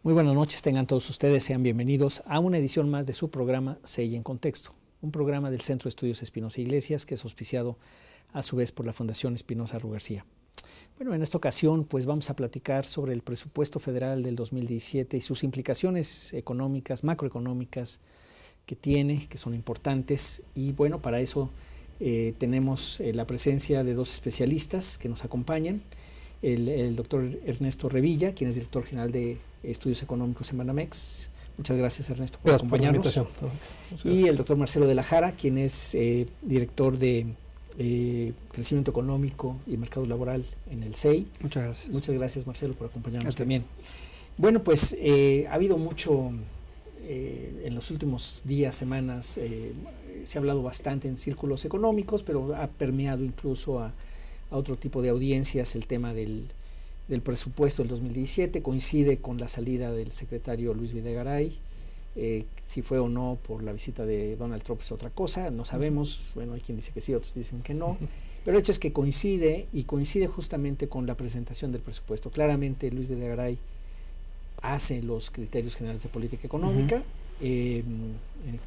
Muy buenas noches, tengan todos ustedes, sean bienvenidos a una edición más de su programa CEI en Contexto, un programa del Centro de Estudios Espinosa Iglesias que es auspiciado a su vez por la Fundación Espinosa Rú García. Bueno, en esta ocasión pues vamos a platicar sobre el presupuesto federal del 2017 y sus implicaciones económicas, macroeconómicas que tiene, que son importantes, y bueno, para eso tenemos la presencia de dos especialistas que nos acompañan. El doctor Ernesto Revilla, quien es director general de Estudios Económicos en Banamex. Muchas gracias, Ernesto, por acompañarnos. Por y el doctor Marcelo de la Jara, quien es director de Crecimiento Económico y Mercado Laboral en el CEI. Muchas gracias. Muchas gracias, Marcelo, por acompañarnos también. Bueno, pues ha habido mucho en los últimos días, semanas, se ha hablado bastante en círculos económicos, pero ha permeado incluso a otro tipo de audiencias el tema del presupuesto del 2017, coincide con la salida del secretario Luis Videgaray, si fue o no por la visita de Donald Trump es otra cosa, no sabemos, bueno, hay quien dice que sí, otros dicen que no, pero el hecho es que coincide, y coincide justamente con la presentación del presupuesto. Claramente Luis Videgaray hace los criterios generales de política económica,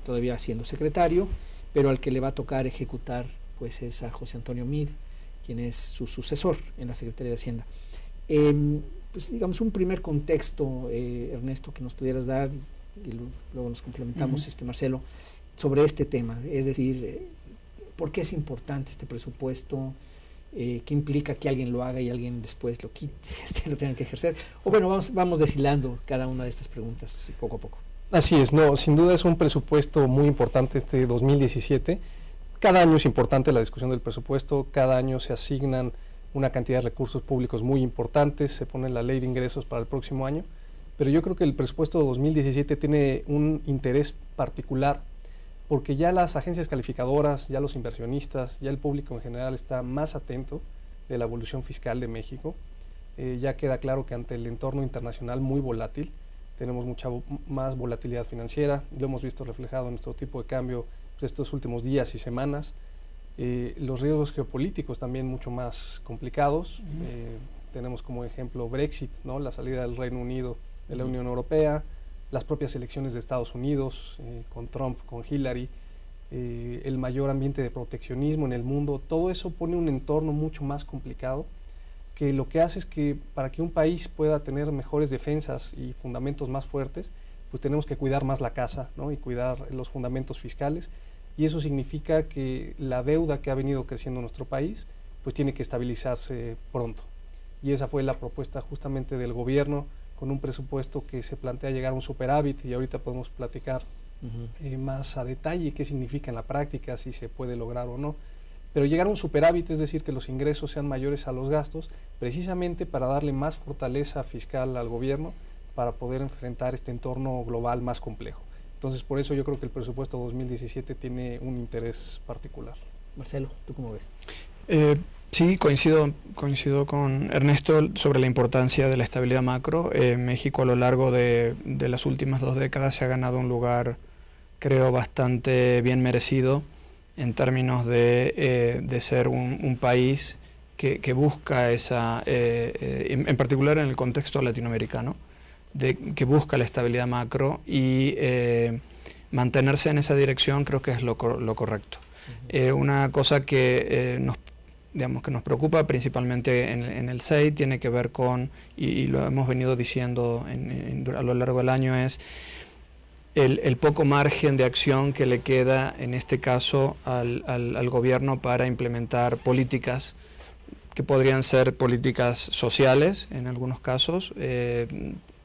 todavía siendo secretario, pero al que le va a tocar ejecutar pues es a José Antonio Meade, quien es su sucesor en la Secretaría de Hacienda. Pues digamos un primer contexto, Ernesto, que nos pudieras dar, y luego nos complementamos, Marcelo, sobre este tema, es decir, ¿por qué es importante este presupuesto? ¿Qué implica que alguien lo haga y alguien después lo quite, lo tenga que ejercer? O bueno, vamos deshilando cada una de estas preguntas poco a poco. Así es, no, sin duda es un presupuesto muy importante este 2017. Cada año es importante la discusión del presupuesto, cada año se asignan una cantidad de recursos públicos muy importantes, se pone la ley de ingresos para el próximo año, pero yo creo que el presupuesto 2017 tiene un interés particular porque ya las agencias calificadoras, ya los inversionistas, ya el público en general está más atento de la evolución fiscal de México. Ya queda claro que ante el entorno internacional muy volátil, tenemos mucha más volatilidad financiera, lo hemos visto reflejado en nuestro tipo de cambio estos últimos días y semanas, los riesgos geopolíticos también mucho más complicados. Tenemos como ejemplo Brexit, ¿no? La salida del Reino Unido de la Unión Europea, las propias elecciones de Estados Unidos con Trump, con Hillary, el mayor ambiente de proteccionismo en el mundo. Todo eso pone un entorno mucho más complicado, que lo que hace es que para que un país pueda tener mejores defensas y fundamentos más fuertes, pues tenemos que cuidar más la casa, ¿no? Y cuidar los fundamentos fiscales. Y eso significa que la deuda que ha venido creciendo en nuestro país pues tiene que estabilizarse pronto. Y esa fue la propuesta justamente del gobierno, con un presupuesto que se plantea llegar a un superávit, y ahorita podemos platicar más a detalle qué significa en la práctica, si se puede lograr o no. Pero llegar a un superávit es decir que los ingresos sean mayores a los gastos, precisamente para darle más fortaleza fiscal al gobierno para poder enfrentar este entorno global más complejo. Entonces, por eso yo creo que el presupuesto 2017 tiene un interés particular. Marcelo, ¿tú cómo ves? Sí, coincido con Ernesto sobre la importancia de la estabilidad macro. México a lo largo de las últimas 2 décadas se ha ganado un lugar, creo, bastante bien merecido en términos de ser un país que busca esa, en particular en el contexto latinoamericano, que busca la estabilidad macro, y mantenerse en esa dirección creo que es lo correcto. Una cosa que nos preocupa principalmente en el CEI tiene que ver con, y lo hemos venido diciendo a lo largo del año, es el poco margen de acción que le queda en este caso al gobierno para implementar políticas que podrían ser políticas sociales en algunos casos.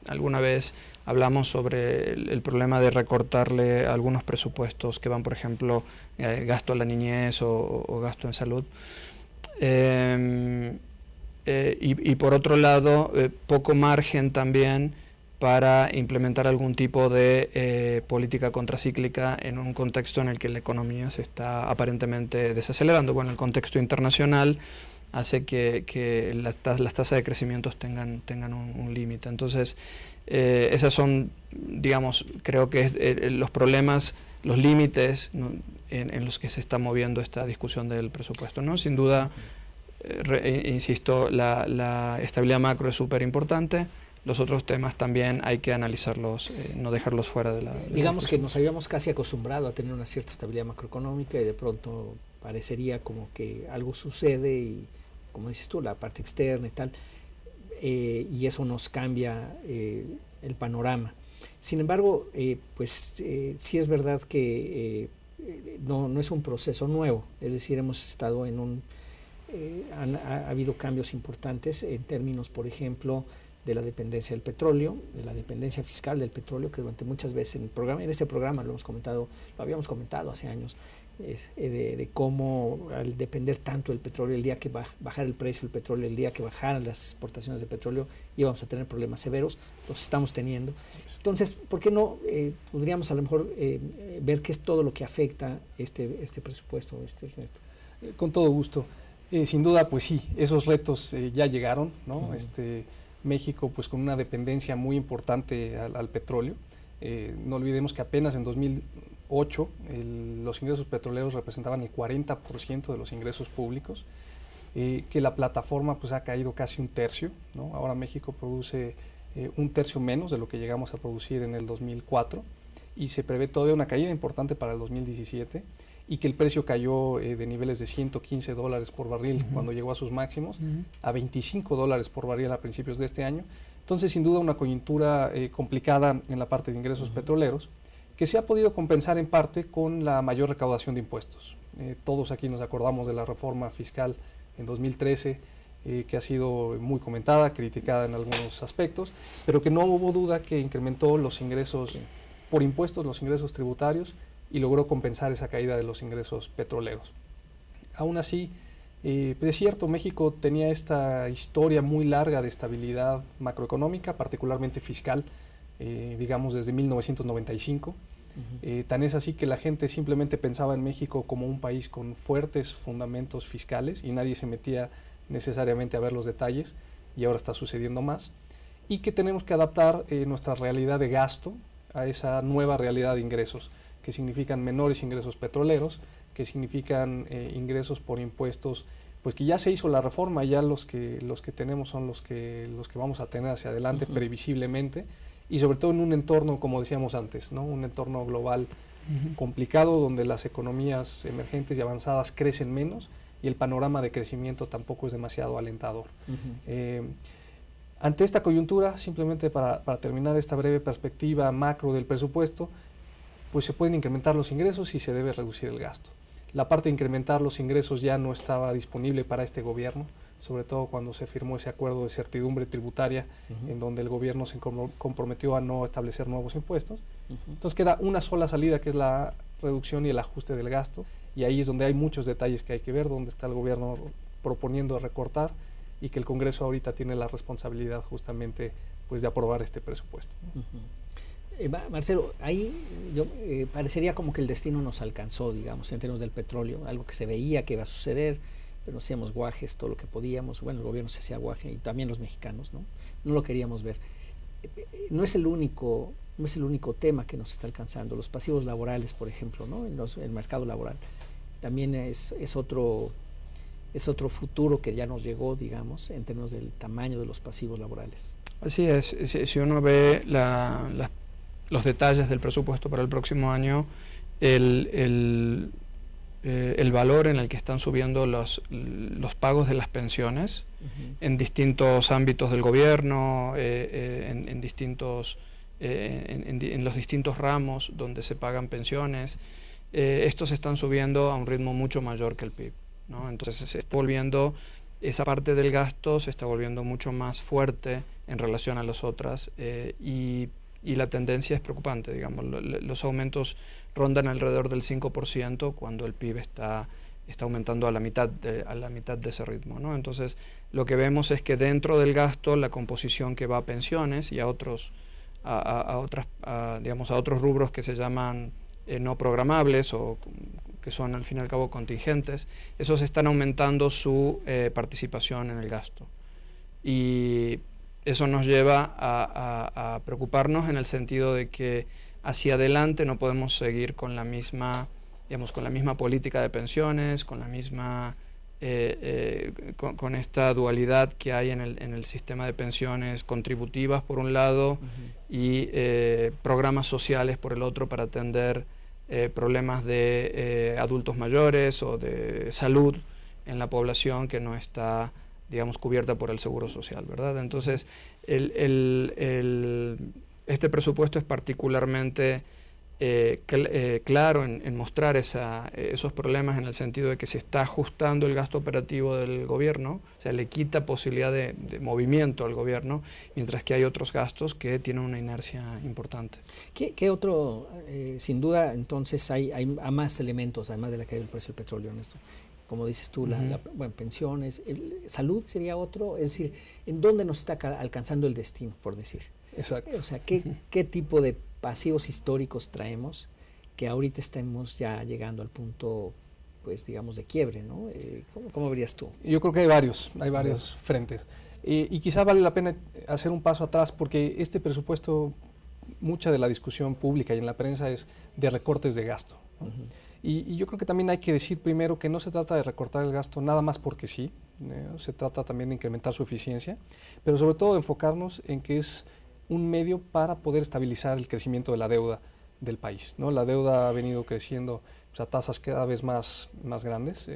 Alguna vez hablamos sobre el problema de recortarle algunos presupuestos que van, por ejemplo, gasto a la niñez o gasto en salud. Y por otro lado, poco margen también para implementar algún tipo de política contracíclica en un contexto en el que la economía se está aparentemente desacelerando. Bueno, el contexto internacional hace que las tasas de crecimiento tengan un límite. Entonces, esas son, digamos, creo que los problemas, los límites, ¿no?, en los que se está moviendo esta discusión del presupuesto, ¿no? Sin duda, insisto, la estabilidad macro es súper importante, los otros temas también hay que analizarlos, no dejarlos fuera de la... Digamos que nos habíamos casi acostumbrado a tener una cierta estabilidad macroeconómica y de pronto parecería como que algo sucede y, como dices tú, la parte externa y tal, y eso nos cambia el panorama. Sin embargo, sí es verdad que no es un proceso nuevo, es decir, hemos estado en un... ha habido cambios importantes en términos, por ejemplo, de la dependencia del petróleo, de la dependencia fiscal del petróleo, que durante muchas veces en este programa lo habíamos comentado hace años, de cómo al depender tanto del petróleo, el día que bajara el precio del petróleo, el día que bajaran las exportaciones de petróleo, íbamos a tener problemas severos, los estamos teniendo. Entonces, ¿por qué no podríamos a lo mejor ver qué es todo lo que afecta este presupuesto, Ernesto? Con todo gusto. Sin duda, pues sí, esos retos ya llegaron, ¿no? México, pues con una dependencia muy importante al petróleo. No olvidemos que apenas en 2008 los ingresos petroleros representaban el 40% de los ingresos públicos, que la plataforma pues ha caído casi un tercio, ¿no? Ahora México produce un tercio menos de lo que llegamos a producir en el 2004 y se prevé todavía una caída importante para el 2017 y que el precio cayó de niveles de $115 por barril cuando llegó a sus máximos a $25 por barril a principios de este año. Entonces, sin duda, una coyuntura complicada en la parte de ingresos petroleros, que se ha podido compensar en parte con la mayor recaudación de impuestos. Todos aquí nos acordamos de la reforma fiscal en 2013, que ha sido muy comentada, criticada en algunos aspectos, pero que no hubo duda que incrementó los ingresos por impuestos, los ingresos tributarios, y logró compensar esa caída de los ingresos petroleros. Aún así, pues es cierto, México tenía esta historia muy larga de estabilidad macroeconómica, particularmente fiscal, digamos desde 1995. Tan es así que la gente simplemente pensaba en México como un país con fuertes fundamentos fiscales y nadie se metía necesariamente a ver los detalles, y ahora está sucediendo más, y que tenemos que adaptar nuestra realidad de gasto a esa nueva realidad de ingresos, que significan menores ingresos petroleros, que significan ingresos por impuestos, pues que ya se hizo la reforma, ya los que tenemos son los que vamos a tener hacia adelante previsiblemente, y sobre todo en un entorno, como decíamos antes, ¿no? Un entorno global complicado, donde las economías emergentes y avanzadas crecen menos y el panorama de crecimiento tampoco es demasiado alentador. Ante esta coyuntura, simplemente para terminar esta breve perspectiva macro del presupuesto, pues se pueden incrementar los ingresos y se debe reducir el gasto. La parte de incrementar los ingresos ya no estaba disponible para este gobierno, sobre todo cuando se firmó ese acuerdo de certidumbre tributaria, en donde el gobierno se comprometió a no establecer nuevos impuestos. Entonces queda una sola salida, que es la reducción y el ajuste del gasto, y ahí es donde hay muchos detalles que hay que ver, donde está el gobierno proponiendo recortar y que el Congreso ahorita tiene la responsabilidad justamente pues de aprobar este presupuesto. Marcelo, ahí parecería como que el destino nos alcanzó, digamos, en términos del petróleo, algo que se veía que iba a suceder, pero hacíamos guajes todo lo que podíamos. Bueno, el gobierno se hacía guaje y también los mexicanos, ¿no? No lo queríamos ver. No es el único tema que nos está alcanzando. Los pasivos laborales, por ejemplo, ¿no? El mercado laboral también es otro futuro que ya nos llegó, digamos, en términos del tamaño de los pasivos laborales. Así es. Si uno ve los detalles del presupuesto para el próximo año, el valor en el que están subiendo los pagos de las pensiones en distintos ámbitos del gobierno, en los distintos ramos donde se pagan pensiones, estos están subiendo a un ritmo mucho mayor que el PIB, ¿no? Entonces se está volviendo, esa parte del gasto se está volviendo mucho más fuerte en relación a las otras, y la tendencia es preocupante, digamos. Los aumentos rondan alrededor del 5% cuando el PIB está aumentando a la mitad de ese ritmo, ¿no? Entonces, lo que vemos es que dentro del gasto, la composición que va a pensiones y a otros rubros que se llaman no programables o que son al fin y al cabo contingentes, esos están aumentando su participación en el gasto. Y eso nos lleva a preocuparnos en el sentido de que hacia adelante no podemos seguir con la misma política de pensiones, con la misma con esta dualidad que hay en el sistema de pensiones contributivas por un lado y programas sociales por el otro para atender problemas de adultos mayores o de salud en la población que no está, digamos, cubierta por el seguro social, ¿verdad? Entonces, este presupuesto es particularmente claro en mostrar esos problemas, en el sentido de que se está ajustando el gasto operativo del gobierno, o sea, le quita posibilidad de movimiento al gobierno, mientras que hay otros gastos que tienen una inercia importante. ¿Qué otro, sin duda, entonces hay más elementos, además de la caída del precio del petróleo en esto? Como dices tú, bueno, pensiones, salud sería otro, es decir, ¿en dónde nos está alcanzando el destino, por decir? Exacto. O sea, ¿qué tipo de pasivos históricos traemos que ahorita estemos ya llegando al punto, pues digamos, de quiebre, ¿no? ¿Cómo verías tú? Yo creo que hay varios frentes. Y quizá vale la pena hacer un paso atrás, porque este presupuesto, mucha de la discusión pública y en la prensa es de recortes de gasto, ¿no? Y yo creo que también hay que decir primero que no se trata de recortar el gasto nada más porque sí, se trata también de incrementar su eficiencia, pero sobre todo enfocarnos en que es un medio para poder estabilizar el crecimiento de la deuda del país, ¿no? La deuda ha venido creciendo, pues, a tasas cada vez más grandes.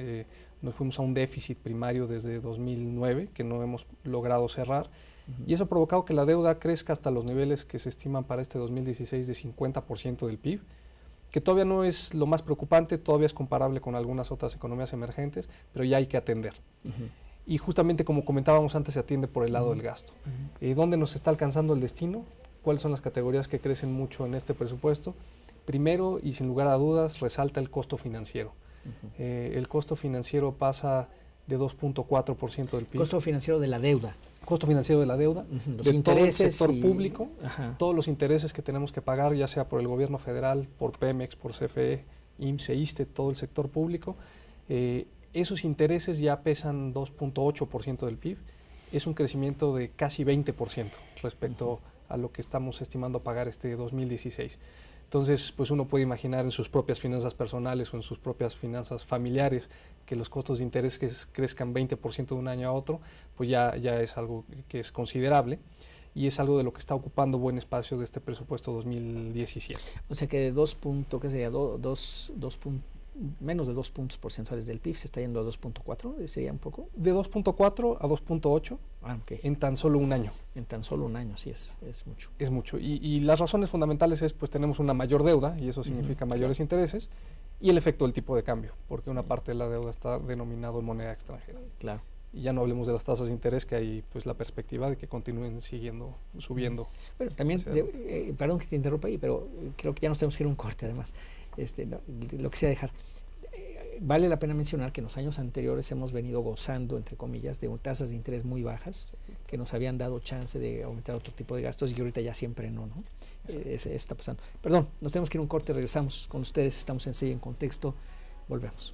Nos fuimos a un déficit primario desde 2009 que no hemos logrado cerrar, y eso ha provocado que la deuda crezca hasta los niveles que se estiman para este 2016 de 50% del PIB, que todavía no es lo más preocupante, todavía es comparable con algunas otras economías emergentes, pero ya hay que atender. Y justamente como comentábamos antes, se atiende por el lado del gasto. ¿Dónde nos está alcanzando el destino? ¿Cuáles son las categorías que crecen mucho en este presupuesto? Primero, y sin lugar a dudas, resalta el costo financiero. El costo financiero pasa de 2.4% del PIB. Costo financiero de la deuda. Costo financiero de la deuda, los de intereses todo el sector público, todos los intereses que tenemos que pagar, ya sea por el gobierno federal, por Pemex, por CFE, IMSS, ISSSTE, todo el sector público. Esos intereses ya pesan 2.8% del PIB, es un crecimiento de casi 20% respecto a lo que estamos estimando pagar este 2016. Entonces, pues uno puede imaginar en sus propias finanzas personales o en sus propias finanzas familiares que los costos de interés que crezcan 20% de un año a otro, pues ya es algo que es considerable, y es algo de lo que está ocupando buen espacio de este presupuesto 2017. O sea que de menos de 2 puntos porcentuales del PIB se está yendo a 2.4, sería un poco. De 2.4 a 2.8 en tan solo un año. En tan solo un año, sí, es mucho. Es mucho. Y las razones fundamentales es, pues tenemos una mayor deuda, y eso significa mayores intereses, y el efecto del tipo de cambio, porque una parte de la deuda está denominado en moneda extranjera. Claro. Y ya no hablemos de las tasas de interés, que hay pues la perspectiva de que continúen subiendo. Bueno, también, perdón que te interrumpa ahí, pero creo que ya nos tenemos que ir a un corte además. Lo quisiera dejar. Vale la pena mencionar que en los años anteriores hemos venido gozando, entre comillas, de tasas de interés muy bajas que nos habían dado chance de aumentar otro tipo de gastos, y que ahorita ya siempre no. Está pasando. Perdón, nos tenemos que ir a un corte, regresamos con ustedes, estamos en Seguí en Contexto, volvemos.